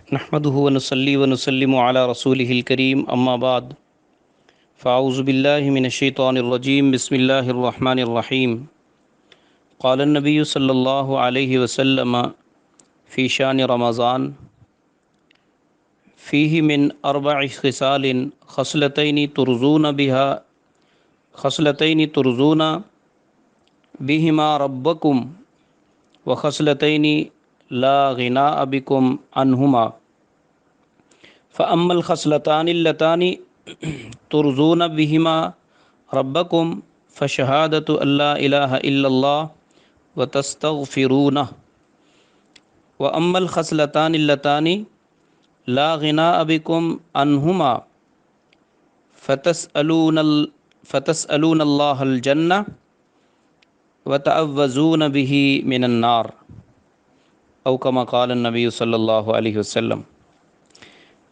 نحمده ونصلي ونسلم على رسوله الكريم اما بعد فاعوذ بالله من الشيطان الرجيم بسم الله الرحمن الرحيم قال النبي صلى الله عليه وسلم في شان رمضان فيه من 4 خصال خصلتين ترزون بهما ربكم وخصلتين لا غناء بكم عنهما فأما الخصلتان اللتان ترزون بهما ربكم فشهادة أن لا إله إلا الله وتستغفرونه وأما الخصلتان اللتان لا غناء بكم عنهما فتسألون الله الجنة وتعوذون به من النار او کما قال النبی صلی اللہ علیہ وسلم۔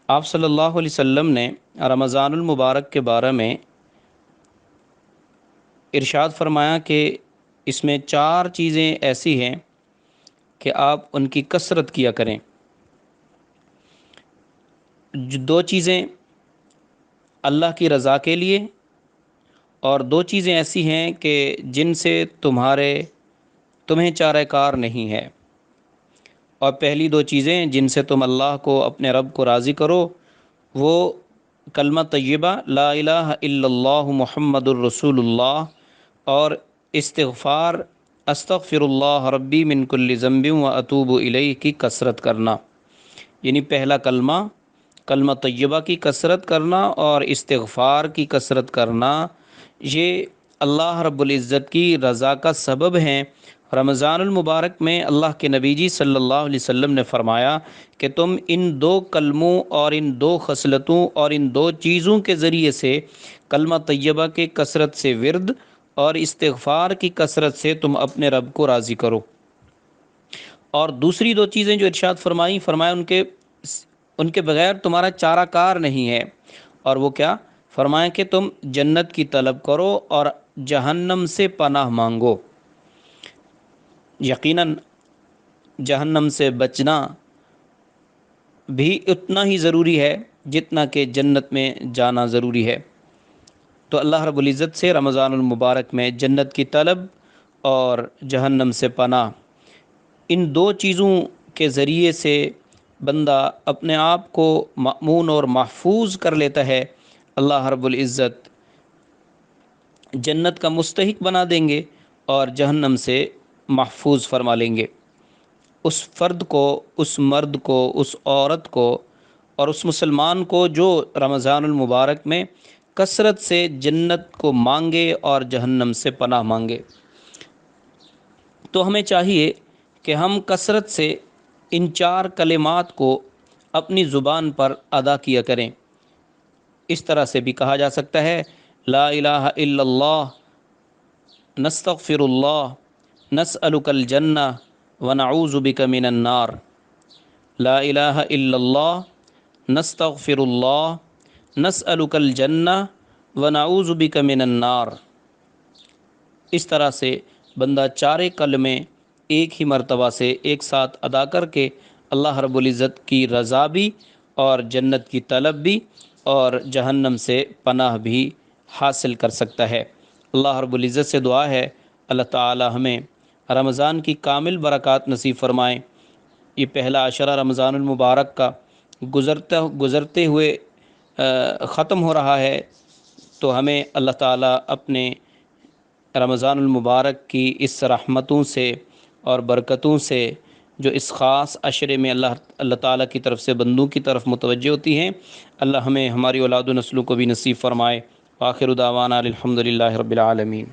آپ صلی اللہ علیہ وسلم نے رمضان المبارک کے بارے میں ارشاد فرمایا کہ اس میں 4 چیزیں ایسی ہیں کہ آپ ان کی کثرت کیا کریں۔ 2 چیزیں اللہ کی رضا کے لیے اور 2 چیزیں ایسی ہیں کہ جن سے تمہیں چارہ کار نہیں ہے، اور پہلی 2 چیزیں جن سے تم اللہ کو اپنے رب کو راضی کرو وہ کلمہ طیبہ لا الہ الا اللہ محمد الرسول اللہ اور استغفار استغفر اللہ ربی من کل ذنب و اتوب الیہ کی کثرت کرنا، یعنی پہلا کلمہ طیبہ کی کثرت کرنا اور استغفار کی کثرت کرنا، یہ اللہ رب العزت کی رضا کا سبب ہیں۔ رمضان المبارک میں اللہ کے نبی جی صلی اللہ علیہ وسلم نے فرمایا کہ تم ان 2 کلموں اور ان 2 خصلتوں اور ان 2 چیزوں کے ذریعے سے کلمہ طیبہ کے کثرت سے ورد اور استغفار کی کثرت سے تم اپنے رب کو راضی کرو۔ اور دوسری 2 چیزیں جو ارشاد فرمایا ان کے بغیر تمہارا چارہ کار نہیں ہے، اور وہ کیا؟ فرمایا کہ تم جنت کی طلب کرو اور جہنم سے پناہ مانگو۔ یقیناً جہنم سے بچنا بھی اتنا ہی ضروری ہے جتنا کہ جنت میں جانا ضروری ہے۔ تو اللہ رب العزت سے رمضان المبارک میں جنت کی طلب اور جہنم سے پناہ، ان 2 چیزوں کے ذریعے سے بندہ اپنے آپ کو مأمون اور محفوظ کر لیتا ہے۔ اللہ رب العزت جنت کا مستحق بنا دیں گے اور جہنم سے محفوظ فرما لیں گے۔ اس فرد کو، اس مرد کو، اس عورت کو اور اس مسلمان کو جو رمضان المبارک میں کثرت سے جنت کو مانگے اور جہنم سے پناہ مانگے، تو ہمیں چاہیے کہ ہم کثرت سے ان 4 کلمات کو اپنی زبان پر ادا کیا کریں۔ اس طرح سے بھی کہا جا سکتا ہے لا الہ الا اللہ نستغفر اللہ نسألک الجنہ ونعوذ بک من النار، لا الہ الا اللہ نستغفر اللہ نسألک الجنہ ونعوذ بک من النار۔ اس طرح سے بندہ 4 کلمے ایک ہی مرتبہ سے ایک ساتھ ادا کر کے اللہ رب العزت کی رضا بھی اور جنت کی طلب بھی اور جہنم سے پناہ بھی حاصل کر سکتا ہے۔ اللہ رب العزت سے دعا ہے اللہ تعالی ہمیں رمضان کی کامل برکات نصیب فرمائیں۔ یہ پہلا عشرہ رمضان المبارک کا گزرتے ہوئے ختم ہو رہا ہے، تو ہمیں اللہ تعالی اپنے رمضان المبارک کی اس رحمتوں سے اور برکتوں سے جو اس خاص عشرے میں اللہ تعالیٰ کی طرف سے بندوں کی طرف متوجہ ہوتی ہیں، اللہ ہمیں ہماری اولاد و نسلوں کو بھی نصیب فرمائے۔ آخر دعوانا الحمدللہ رب العالمین۔